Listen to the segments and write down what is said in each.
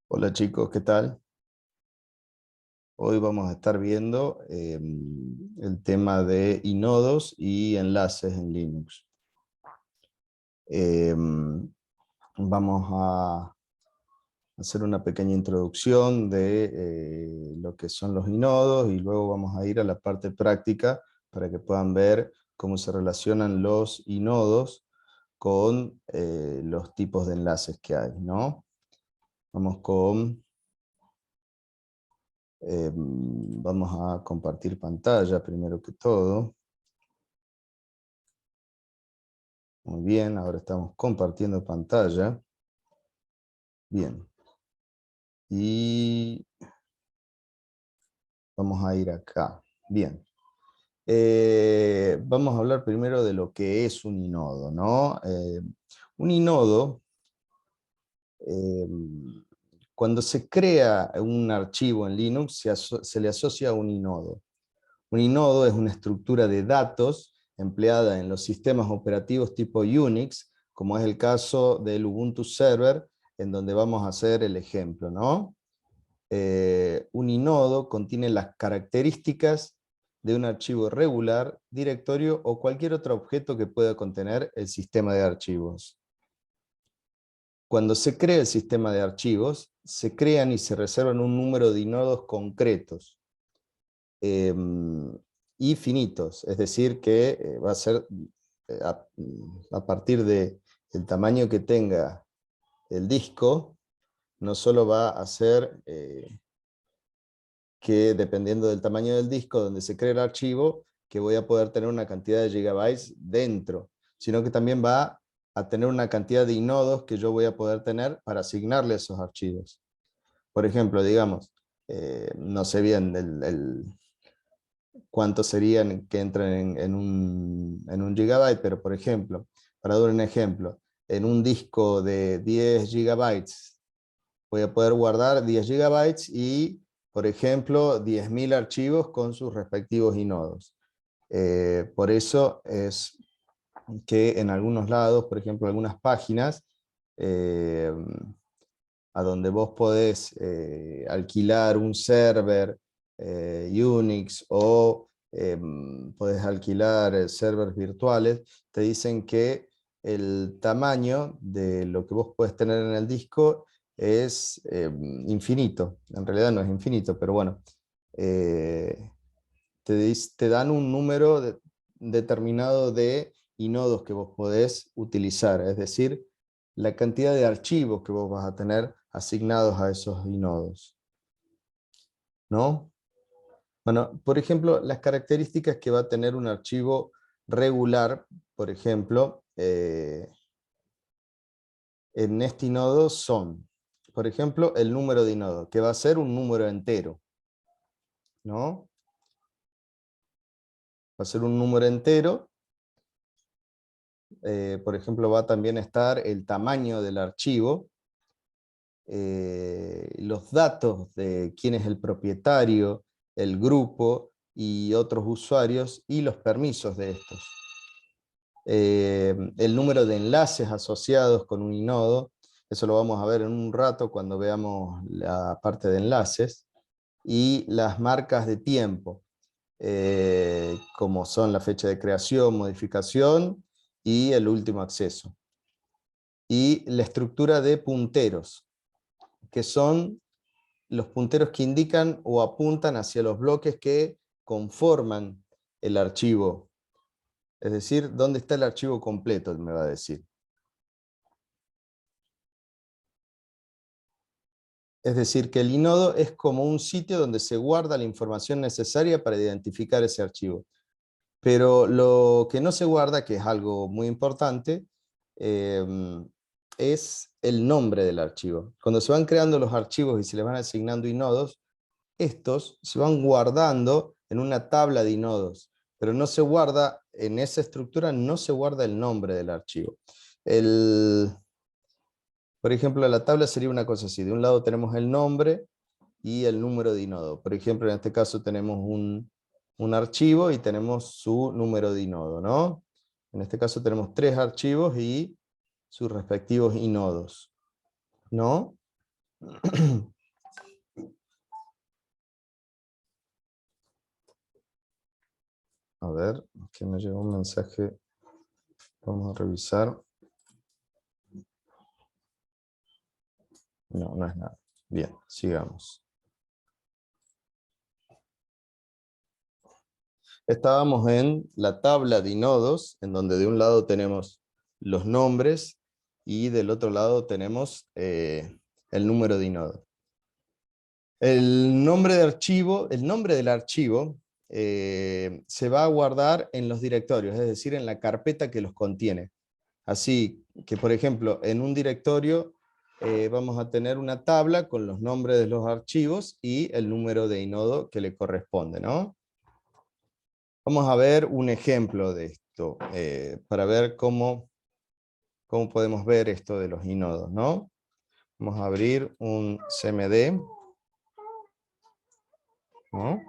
Hola chicos, ¿qué tal? Hoy vamos a estar viendo el tema de inodos y enlaces en Linux. Vamos a hacer una pequeña introducción de lo que son los inodos y luego vamos a ir a la parte práctica para que puedan ver cómo se relacionan los inodos con los tipos de enlaces que hay, ¿no? Vamos con... vamos a compartir pantalla primero que todo. Muy bien, ahora estamos compartiendo pantalla. Bien. Y vamos a ir acá. Bien. Vamos a hablar primero de lo que es un inodo, ¿no? Un inodo, eh, cuando se crea un archivo en Linux, se le asocia a un inodo. Un inodo es una estructura de datos empleada en los sistemas operativos tipo Unix, como es el caso del Ubuntu Server, en donde vamos a hacer el ejemplo, ¿no? Un inodo contiene las características de un archivo regular, directorio o cualquier otro objeto que pueda contener el sistema de archivos. Cuando se crea el sistema de archivos, se crean y se reservan un número de inodos concretos y finitos, es decir, que va a ser a partir del tamaño que tenga el disco, no solo va a ser que dependiendo del tamaño del disco donde se cree el archivo, que voy a poder tener una cantidad de gigabytes dentro, sino que también va a tener una cantidad de inodos que yo voy a poder tener para asignarle esos archivos. Por ejemplo, digamos, no sé bien cuántos serían que entran en un gigabyte, pero por ejemplo, para dar un ejemplo, en un disco de 10 gigabytes voy a poder guardar 10 gigabytes y, por ejemplo, 10.000 archivos con sus respectivos inodos. Por eso es que en algunos lados, por ejemplo, algunas páginas, eh, a donde vos podés alquilar un server Unix o podés alquilar servers virtuales, te dicen que el tamaño de lo que vos podés tener en el disco es infinito. En realidad no es infinito, pero bueno, eh, te dan un número determinado de inodos que vos podés utilizar, es decir, la cantidad de archivos que vos vas a tener asignados a esos inodos, ¿no? Bueno, por ejemplo, las características que va a tener un archivo regular, por ejemplo, en este inodo son, por ejemplo, el número de inodo, que va a ser un número entero, ¿no? Va a ser un número entero. Por ejemplo, va a también estar el tamaño del archivo, los datos de quién es el propietario, el grupo y otros usuarios, y los permisos de estos. El número de enlaces asociados con un inodo, eso lo vamos a ver en un rato cuando veamos la parte de enlaces, y las marcas de tiempo, como son la fecha de creación, modificación y el último acceso. Y la estructura de punteros, que son los punteros que indican o apuntan hacia los bloques que conforman el archivo. Es decir, ¿dónde está el archivo completo? Me va a decir. Es decir, que el inodo es como un sitio donde se guarda la información necesaria para identificar ese archivo. Pero lo que no se guarda, que es algo muy importante, es el nombre del archivo. Cuando se van creando los archivos y se les van asignando inodos, estos se van guardando en una tabla de inodos, pero no se guarda, en esa estructura no se guarda el nombre del archivo. Por ejemplo, la tabla sería una cosa así, de un lado tenemos el nombre y el número de inodo. Por ejemplo, en este caso tenemos un archivo y tenemos su número de inodo, ¿no? En este caso tenemos 3 archivos y sus respectivos inodos, ¿no? A ver, que me llegó un mensaje. Vamos a revisar. No, no es nada. Bien, sigamos. Estábamos en la tabla de inodos, en donde de un lado tenemos los nombres y del otro lado tenemos el número de inodo. El nombre del archivo se va a guardar en los directorios, es decir, en la carpeta que los contiene. Así que, por ejemplo, en un directorio vamos a tener una tabla con los nombres de los archivos y el número de inodo que le corresponde, ¿no? Vamos a ver un ejemplo de esto, para ver cómo podemos ver esto de los inodos, ¿no? Vamos a abrir un CMD, ¿no?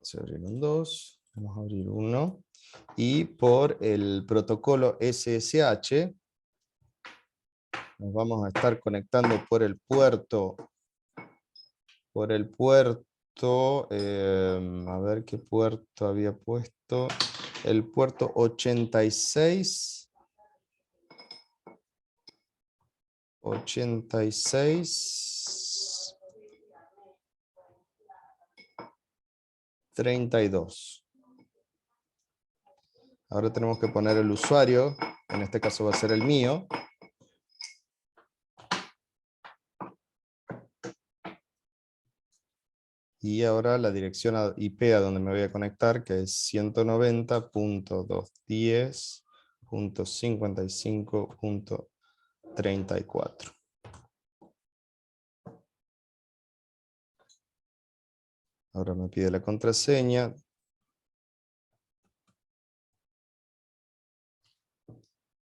Se abrieron dos, vamos a abrir uno. Y por el protocolo SSH, nos vamos a estar conectando por el puerto, a ver qué puerto había puesto, el puerto 86, 32. Ahora tenemos que poner el usuario, en este caso va a ser el mío. Y ahora la dirección IP a donde me voy a conectar, que es 190.210.55.34. Ahora me pide la contraseña.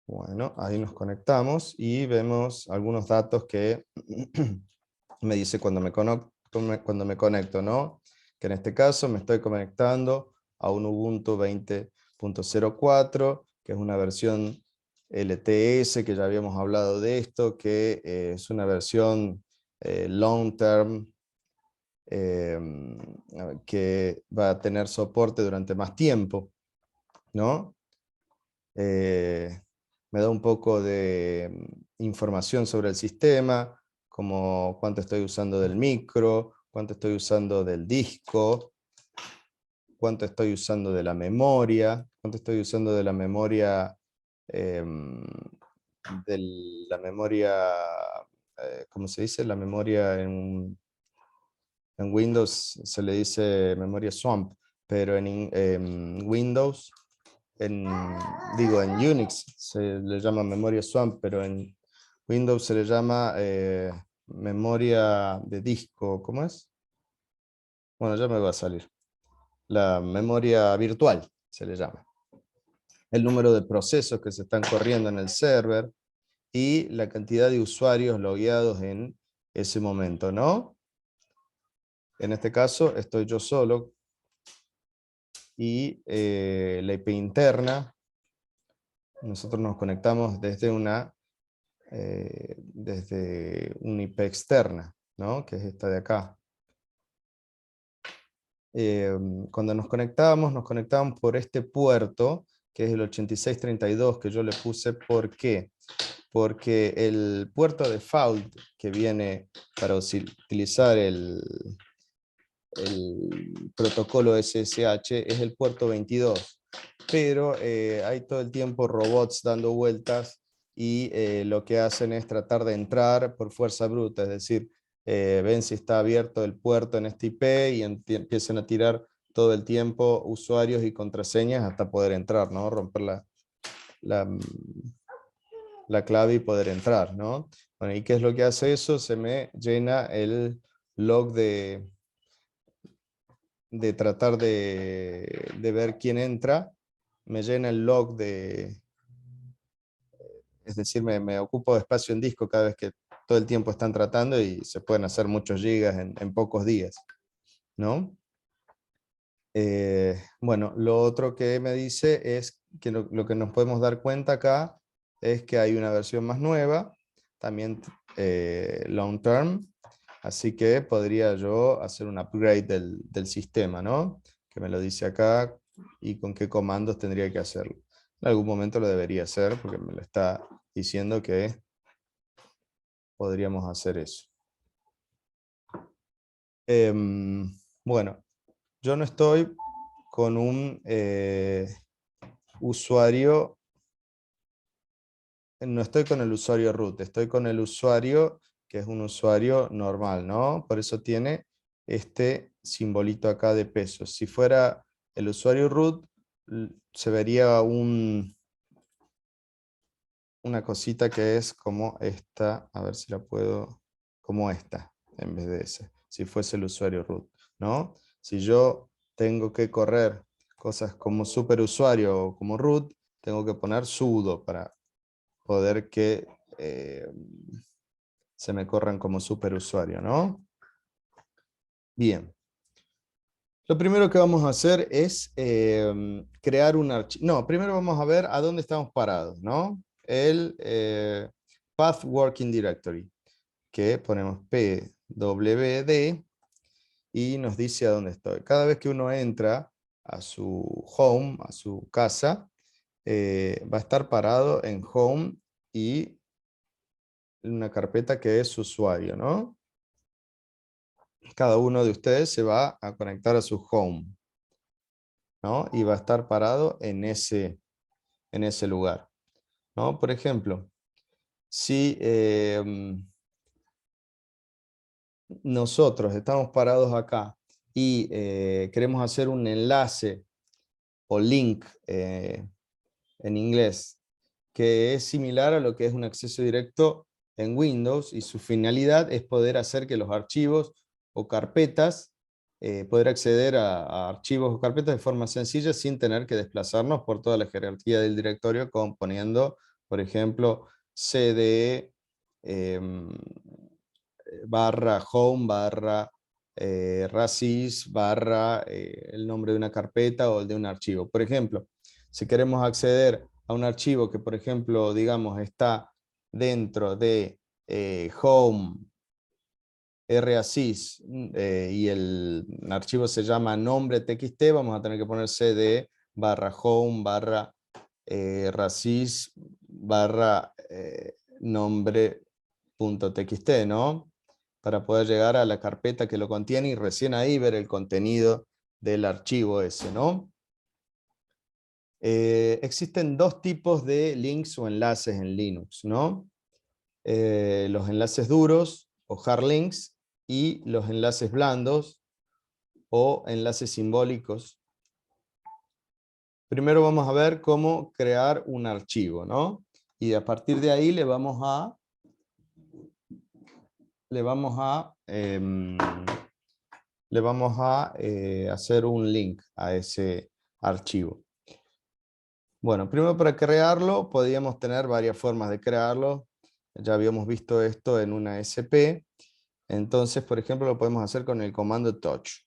Bueno, ahí nos conectamos y vemos algunos datos que me dice cuando me conecto, ¿no? Que en este caso me estoy conectando a un Ubuntu 20.04, que es una versión LTS, que ya habíamos hablado de esto, que es una versión long term, que va a tener soporte durante más tiempo, ¿no? Me da un poco de información sobre el sistema, como cuánto estoy usando del micro, cuánto estoy usando del disco, cuánto estoy usando de la memoria, cuánto estoy usando de la memoria, ¿cómo se dice? La memoria en Windows se le dice memoria swamp, pero en Windows, en Unix se le llama memoria swamp, pero en Windows se le llama memoria de disco, ¿cómo es? Bueno, ya me va a salir. La memoria virtual se le llama. El número de procesos que se están corriendo en el server y la cantidad de usuarios logueados en ese momento, ¿no? En este caso estoy yo solo y la IP interna, nosotros nos conectamos desde desde una IP externa, ¿no? Que es esta de acá. Cuando nos conectamos por este puerto, que es el 8632, que yo le puse. ¿Por qué? Porque el puerto default que viene para utilizar el protocolo SSH es el puerto 22, pero hay todo el tiempo robots dando vueltas y lo que hacen es tratar de entrar por fuerza bruta, es decir, ven si está abierto el puerto en este IP y empiezan a tirar todo el tiempo usuarios y contraseñas hasta poder entrar, ¿no? Romper la, la clave y poder entrar, ¿no? Bueno, ¿y qué es lo que hace eso? Se me llena el log de tratar de ver quién entra, me llena el log es decir, me ocupo de espacio en disco cada vez que todo el tiempo están tratando y se pueden hacer muchos gigas en pocos días, ¿no? Bueno, lo otro que me dice es que lo que nos podemos dar cuenta acá es que hay una versión más nueva, también long term, así que podría yo hacer un upgrade del sistema, ¿no? Que me lo dice acá y con qué comandos tendría que hacerlo. En algún momento lo debería hacer porque me lo está diciendo que podríamos hacer eso. Bueno, yo no estoy con un usuario, no estoy con el usuario root, estoy con el usuario que es un usuario normal, ¿no? Por eso tiene este simbolito acá de pesos. Si fuera el usuario root, se vería una cosita que es como esta, a ver si la puedo, como esta, en vez de ese, si fuese el usuario root, ¿no? Si yo tengo que correr cosas como superusuario o como root, tengo que poner sudo para poder que se me corran como superusuario, ¿no? Bien. Lo primero que vamos a hacer es crear un archivo. No, primero vamos a ver a dónde estamos parados, ¿no? El Path Working Directory, que ponemos pwd y nos dice a dónde estoy. Cada vez que uno entra a su home, a su casa, va a estar parado en home y en una carpeta que es usuario, ¿no? Cada uno de ustedes se va a conectar a su home, ¿no? Y va a estar parado en ese lugar, ¿no? Por ejemplo, si nosotros estamos parados acá y queremos hacer un enlace o link en inglés, que es similar a lo que es un acceso directo en Windows, y su finalidad es poder hacer que los archivos o carpetas, poder acceder a archivos o carpetas de forma sencilla sin tener que desplazarnos por toda la jerarquía del directorio, componiendo, por ejemplo, cd barra home barra racis barra el nombre de una carpeta o el de un archivo. Por ejemplo, si queremos acceder a un archivo que, por ejemplo, digamos, está dentro de home racis y el archivo se llama nombre txt, vamos a tener que poner cd barra home barra racis barra nombre.txt, ¿no? Para poder llegar a la carpeta que lo contiene y recién ahí ver el contenido del archivo ese, ¿no? Existen dos tipos de links o enlaces en Linux, ¿no? Los enlaces duros o hard links y los enlaces blandos o enlaces simbólicos. Primero vamos a ver cómo crear un archivo, ¿no? Y a partir de ahí le vamos a hacer un link a ese archivo. Bueno, primero para crearlo, podríamos tener varias formas de crearlo. Ya habíamos visto esto en una SP. Entonces, por ejemplo, lo podemos hacer con el comando touch.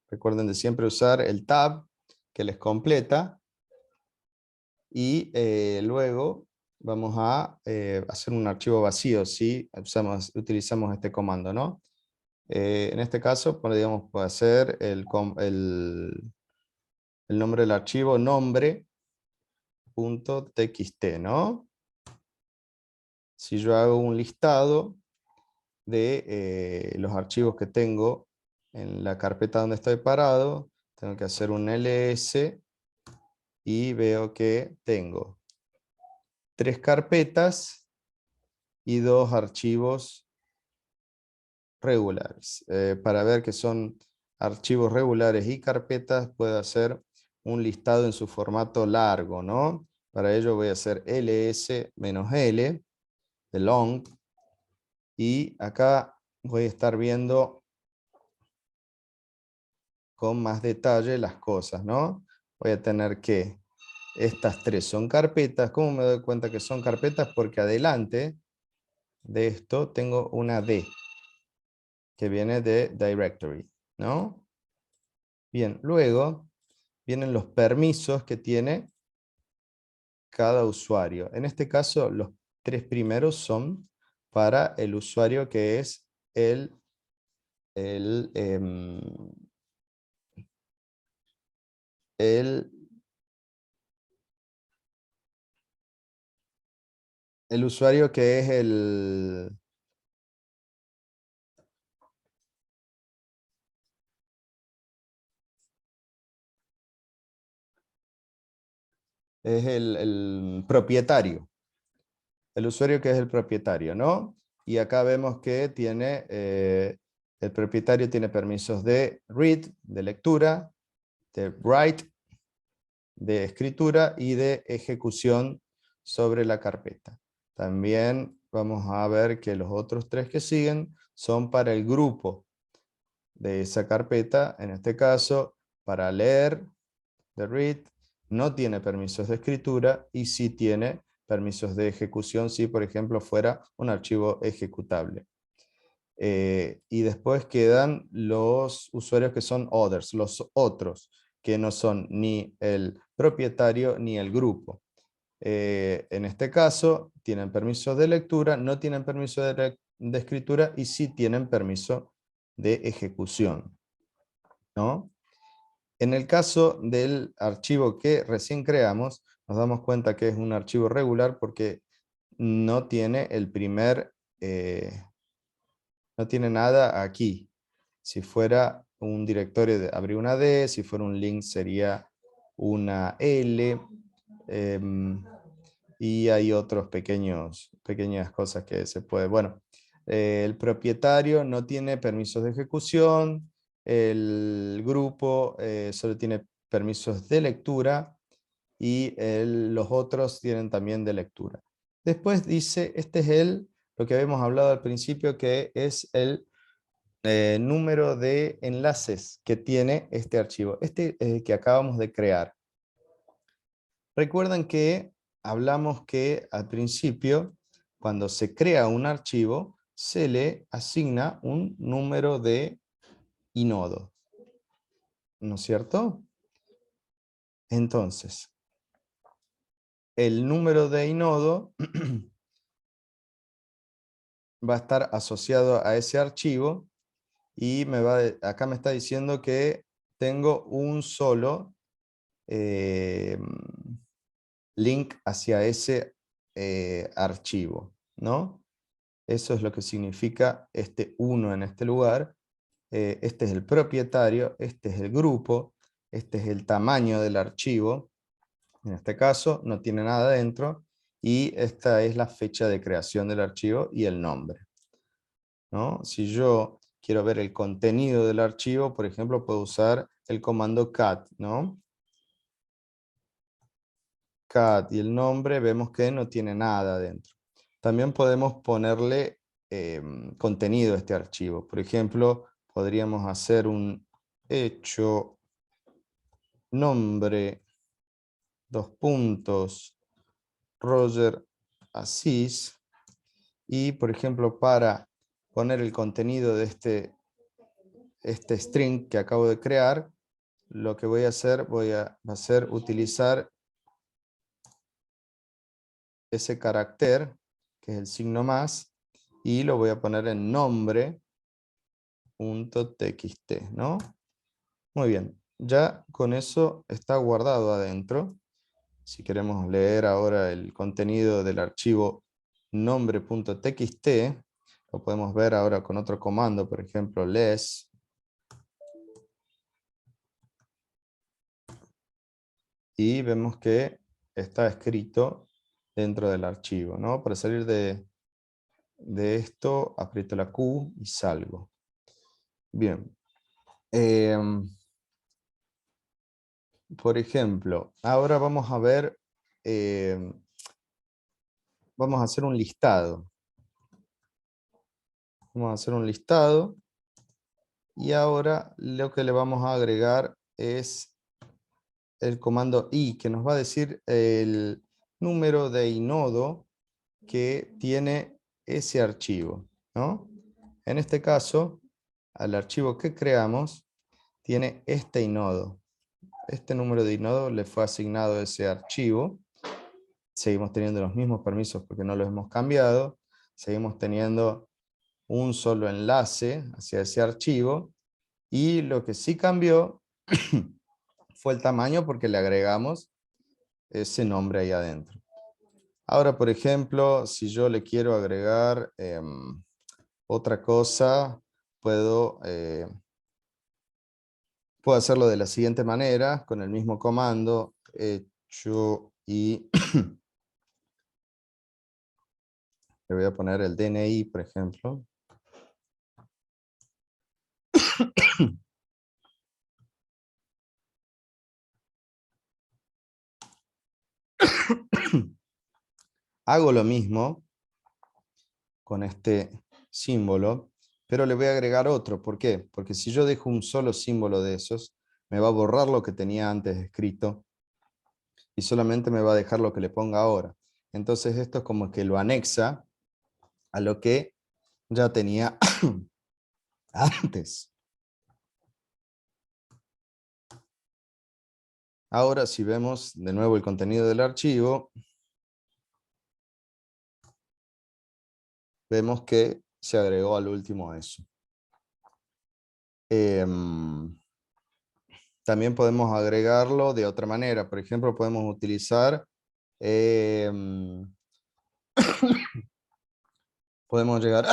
Recuerden de siempre usar el tab que les completa. Y luego vamos a hacer un archivo vacío si utilizamos este comando, ¿no? En este caso, podríamos hacer el nombre del archivo nombre.txt, ¿no? Si yo hago un listado de los archivos que tengo en la carpeta donde estoy parado, tengo que hacer un ls y veo que tengo 3 carpetas y 2 archivos regulares. Para ver que son archivos regulares y carpetas, puedo hacer un listado en su formato largo, ¿no? Para ello voy a hacer ls-l de long, y acá voy a estar viendo con más detalle las cosas, ¿no? Voy a tener que estas 3 son carpetas. ¿Cómo me doy cuenta que son carpetas? Porque adelante de esto tengo una D que viene de directory, ¿no? Bien, luego vienen los permisos que tiene cada usuario. En este caso, los 3 primeros son para el usuario que es el, em, el, el usuario que es el propietario. El usuario que es el propietario, ¿no? Y acá vemos que tiene, el propietario tiene permisos de read, de lectura, de write, de escritura y de ejecución sobre la carpeta. También vamos a ver que los otros 3 que siguen son para el grupo de esa carpeta, en este caso, para leer, de read, no tiene permisos de escritura y sí tiene permisos de ejecución si, por ejemplo, fuera un archivo ejecutable. Y después quedan los usuarios que son others, los otros, que no son ni el propietario ni el grupo. En este caso, tienen permiso de lectura, no tienen permiso de escritura y sí tienen permiso de ejecución, ¿no? En el caso del archivo que recién creamos, nos damos cuenta que es un archivo regular porque no tiene el primer, no tiene nada aquí. Si fuera un directorio, habría una D, si fuera un link sería una L, y hay otros pequeñas cosas que se puede. Bueno, el propietario no tiene permisos de ejecución, el grupo solo tiene permisos de lectura y los otros tienen también de lectura. Después dice, este es lo que habíamos hablado al principio, que es el número de enlaces que tiene este archivo. Este es el que acabamos de crear. Recuerdan que hablamos que al principio, cuando se crea un archivo, se le asigna un número de inodo, ¿no es cierto? Entonces, el número de inodo va a estar asociado a ese archivo y acá me está diciendo que tengo un solo link hacia ese archivo, ¿no? Eso es lo que significa este 1 en este lugar. Este es el propietario, este es el grupo, este es el tamaño del archivo. En este caso no tiene nada dentro. Y esta es la fecha de creación del archivo y el nombre, ¿no? Si yo quiero ver el contenido del archivo, por ejemplo, puedo usar el comando cat, ¿no? Cat y el nombre, vemos que no tiene nada dentro. También podemos ponerle contenido a este archivo. Por ejemplo, podríamos hacer un hecho nombre, dos puntos, Roger Asís. Y, por ejemplo, para poner el contenido de este string que acabo de crear, lo que voy a hacer, utilizar ese carácter, que es el signo más, y lo voy a poner en nombre.txt, ¿no? Muy bien, ya con eso está guardado adentro. Si queremos leer ahora el contenido del archivo nombre.txt, lo podemos ver ahora con otro comando, por ejemplo, less. Y vemos que está escrito dentro del archivo, ¿no? Para salir de esto, aprieto la Q y salgo. Bien. Por ejemplo, ahora vamos a ver, vamos a hacer un listado. Vamos a hacer un listado y ahora lo que le vamos a agregar es el comando i, que nos va a decir el número de inodo que tiene ese archivo, ¿no? En este caso, al archivo que creamos, tiene este inodo. Este número de inodo le fue asignado a ese archivo. Seguimos teniendo los mismos permisos porque no los hemos cambiado. Seguimos teniendo un solo enlace hacia ese archivo. Y lo que sí cambió fue el tamaño porque le agregamos ese nombre ahí adentro. Ahora, por ejemplo, si yo le quiero agregar otra cosa, puedo hacerlo de la siguiente manera, con el mismo comando, hecho y le voy a poner el DNI, por ejemplo. Hago lo mismo con este símbolo, pero le voy a agregar otro. ¿Por qué? Porque si yo dejo un solo símbolo de esos, me va a borrar lo que tenía antes escrito y solamente me va a dejar lo que le ponga ahora. Entonces esto es como que lo anexa a lo que ya tenía antes. Ahora, si vemos de nuevo el contenido del archivo, vemos que se agregó al último eso. También podemos agregarlo de otra manera. Por ejemplo, podemos utilizar, podemos llegar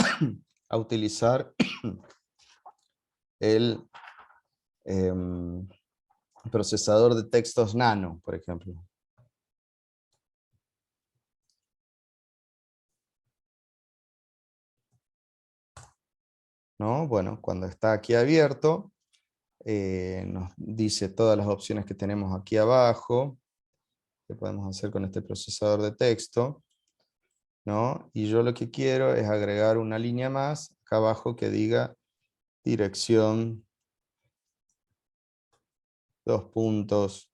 a utilizar el procesador de textos nano, por ejemplo. ¿No? Bueno, cuando está aquí abierto, nos dice todas las opciones que tenemos aquí abajo, que podemos hacer con este procesador de texto, ¿no? Y yo lo que quiero es agregar una línea más acá abajo que diga dirección, dos puntos,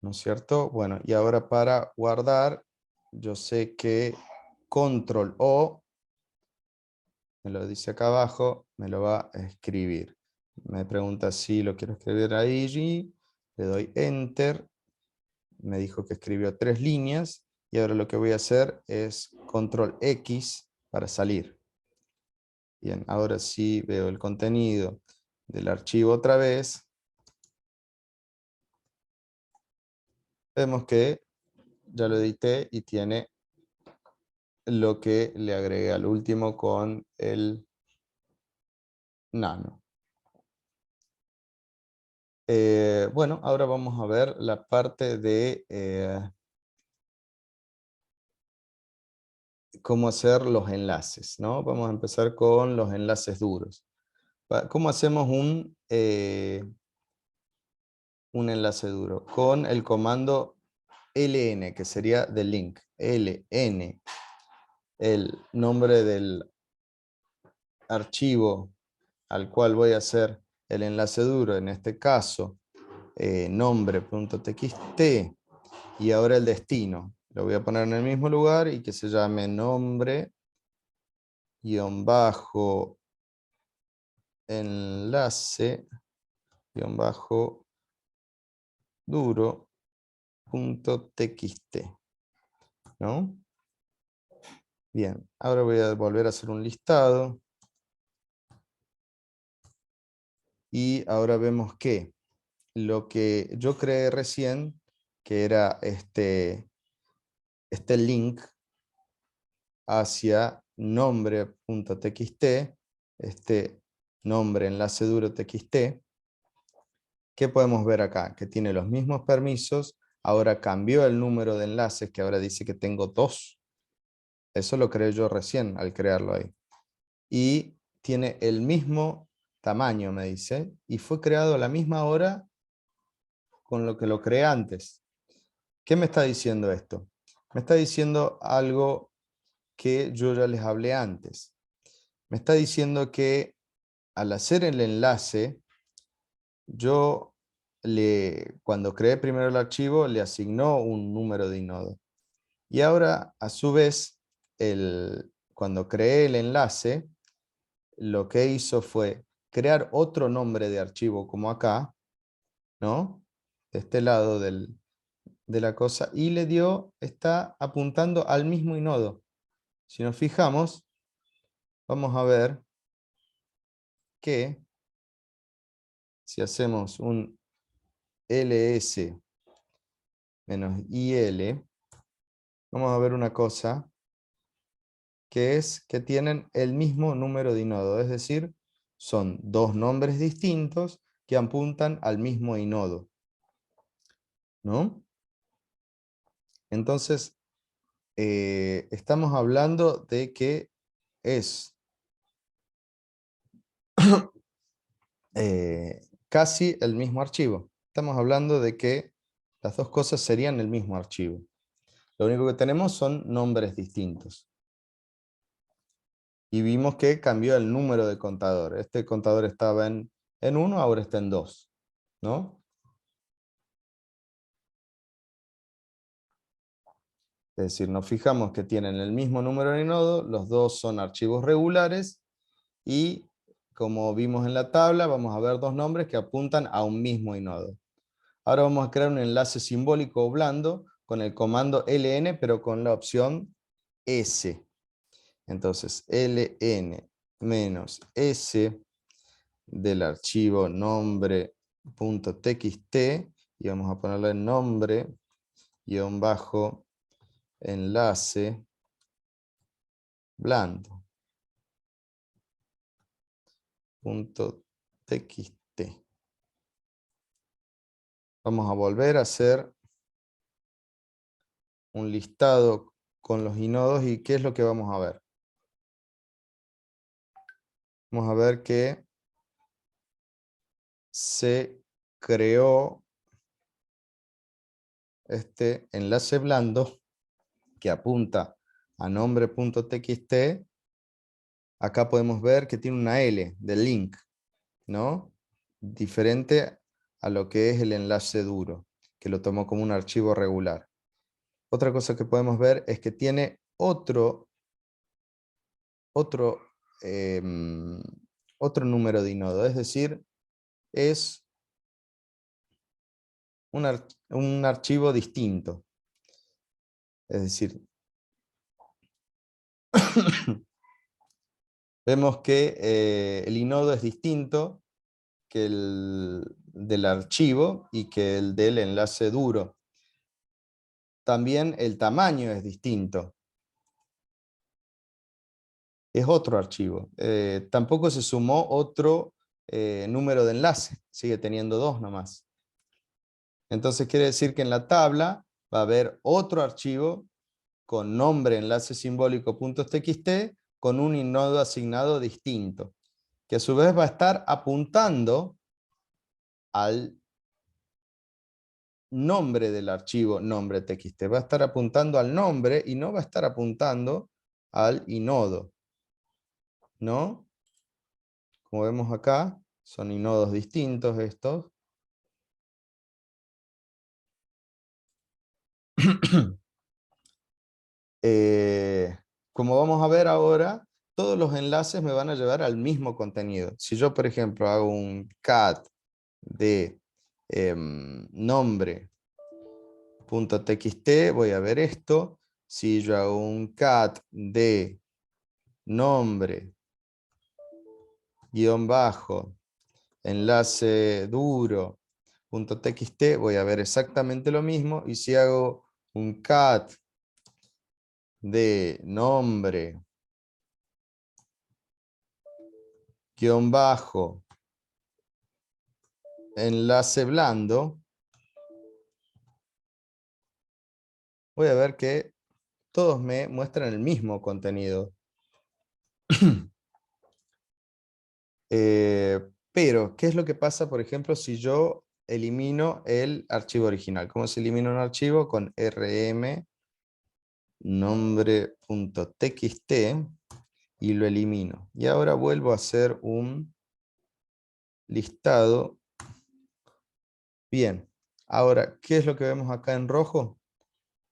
¿no es cierto? Bueno, y ahora para guardar, yo sé que Control O, me lo dice acá abajo, me lo va a escribir. Me pregunta si lo quiero escribir ahí, le doy Enter, me dijo que escribió 3 líneas, y ahora lo que voy a hacer es Control X para salir. Bien, ahora sí veo el contenido del archivo otra vez. Vemos que ya lo edité y tiene lo que le agregué al último con el nano. Bueno, ahora vamos a ver la parte de cómo hacer los enlaces, ¿no? Vamos a empezar con los enlaces duros. ¿Cómo hacemos un enlace duro? Con el comando ln, que sería de link. ln, el nombre del archivo al cual voy a hacer el enlace duro, en este caso, nombre.txt, y ahora el destino. Lo voy a poner en el mismo lugar y que se llame nombre guión bajo enlace guión bajo duro.txt, ¿no? Bien, ahora voy a volver a hacer un listado. Y ahora vemos que lo que yo creé recién, que era este link hacia nombre.txt, este nombre enlace duro txt, ¿qué podemos ver acá? Que tiene los mismos permisos, ahora cambió el número de enlaces, que ahora dice que tengo 2. Eso lo creé yo recién al crearlo ahí. Y tiene el mismo tamaño, me dice, y fue creado a la misma hora con lo que lo creé antes. ¿Qué me está diciendo esto? Me está diciendo algo que yo ya les hablé antes. Me está diciendo que al hacer el enlace, yo cuando creé primero el archivo, le asignó un número de inodo. Y ahora, a su vez, cuando creé el enlace, lo que hizo fue crear otro nombre de archivo como acá, ¿no? De este lado de la cosa, y le dio, está apuntando al mismo inodo. Si nos fijamos, vamos a ver que si hacemos un ls menos il, vamos a ver una cosa, que es que tienen el mismo número de inodo, es decir, son dos nombres distintos que apuntan al mismo inodo, ¿no? Entonces, estamos hablando de que es casi el mismo archivo. Estamos hablando de que las dos cosas serían el mismo archivo. Lo único que tenemos son nombres distintos. Y vimos que cambió el número de contador. Este contador estaba en 1, ahora está en 2, ¿no? Es decir, nos fijamos que tienen el mismo número de nodo, los dos son archivos regulares, y como vimos en la tabla, vamos a ver dos nombres que apuntan a un mismo inodo. Ahora vamos a crear un enlace simbólico blando con el comando ln, pero con la opción s. Entonces, ln menos s del archivo nombre.txt, y vamos a ponerle nombre guión bajo enlace blando .txt. Vamos a volver a hacer un listado con los inodos, y ¿qué es lo que vamos a ver? Vamos a ver que se creó este enlace blando que apunta a nombre.txt. Acá podemos ver que tiene una L de link, ¿no? Diferente a lo que es el enlace duro, que lo tomó como un archivo regular. Otra cosa que podemos ver es que tiene otro otro número de inodo, es decir, es un archivo distinto. Es decir, vemos que el inodo es distinto que el del archivo y que el del enlace duro. También el tamaño es distinto. Es otro archivo. Tampoco se sumó otro número de enlace. Sigue teniendo dos nomás. Entonces quiere decir que en la tabla va a haber otro archivo con nombre enlace simbólico.txt con un inodo asignado distinto, que a su vez va a estar apuntando al nombre del archivo nombre.txt. Va a estar apuntando al nombre y no va a estar apuntando al inodo, ¿no? Como vemos acá, son inodos distintos estos. Como vamos a ver ahora, todos los enlaces me van a llevar al mismo contenido. Si yo, por ejemplo, hago un cat de nombre.txt, voy a ver esto. Si yo hago un cat de nombre guión bajo enlace duro.txt, voy a ver exactamente lo mismo. Y si hago un cat de nombre guión bajo enlace blando, voy a ver que todos me muestran el mismo contenido. Pero, ¿qué es lo que pasa, por ejemplo, si yo elimino el archivo original? ¿Cómo se elimina un archivo? Con rm nombre.txt y lo elimino. Y ahora vuelvo a hacer un listado. Bien, ahora, ¿qué es lo que vemos acá en rojo?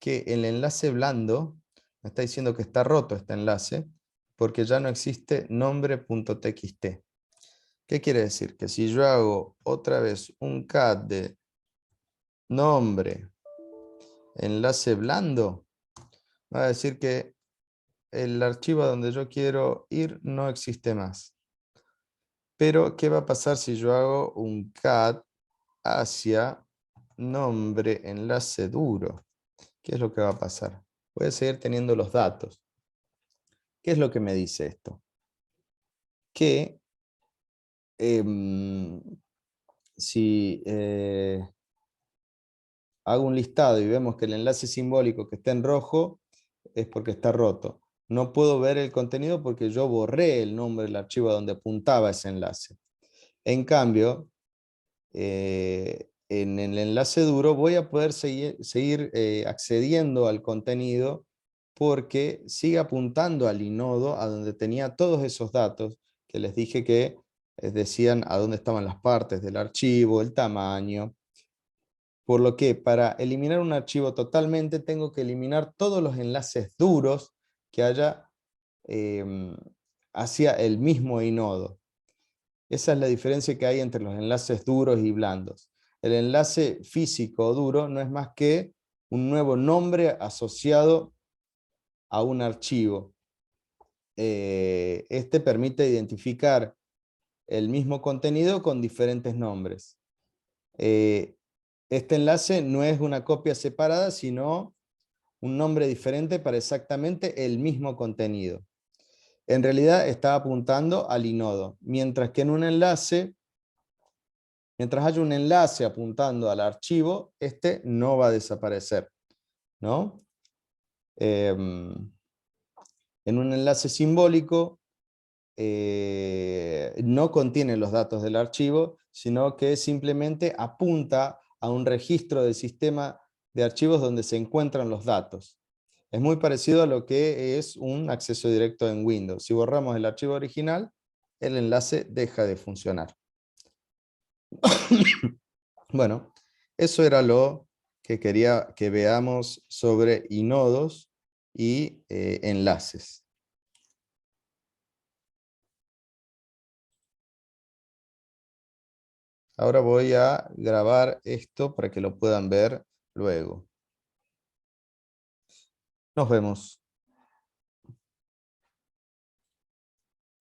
que el enlace blando me está diciendo que está roto este enlace porque ya no existe nombre.txt. ¿Qué quiere decir? Que si yo hago otra vez un cat de nombre enlace blando, va a decir que el archivo a donde yo quiero ir no existe más. Pero, ¿qué va a pasar si yo hago un cat hacia nombre enlace duro? ¿Qué es lo que va a pasar? Voy a seguir teniendo los datos. ¿Qué es lo que me dice esto? Que si hago un listado y vemos que el enlace simbólico que está en rojo es porque está roto. No puedo ver el contenido porque yo borré el nombre del archivo a donde apuntaba ese enlace. En cambio, en el enlace duro voy a poder seguir accediendo al contenido porque sigue apuntando al inodo a donde tenía todos esos datos que les dije que decían a dónde estaban las partes del archivo, el tamaño. Por lo que para eliminar un archivo totalmente tengo que eliminar todos los enlaces duros que haya hacia el mismo inodo. Esa es la diferencia que hay entre los enlaces duros y blandos. El enlace físico duro no es más que un nuevo nombre asociado a un archivo. Este permite identificar el mismo contenido con diferentes nombres. Este enlace no es una copia separada, sino un nombre diferente para exactamente el mismo contenido. En realidad está apuntando al inodo, mientras que en un enlace, mientras haya un enlace apuntando al archivo, este no va a desaparecer, ¿no? En un enlace simbólico no contiene los datos del archivo, sino que simplemente apunta a un registro del sistema de archivos donde se encuentran los datos. Es muy parecido a lo que es un acceso directo en Windows. Si borramos el archivo original, el enlace deja de funcionar. Bueno, eso era lo que quería que veamos sobre inodos y enlaces. Ahora voy a grabar esto para que lo puedan ver luego. Nos vemos.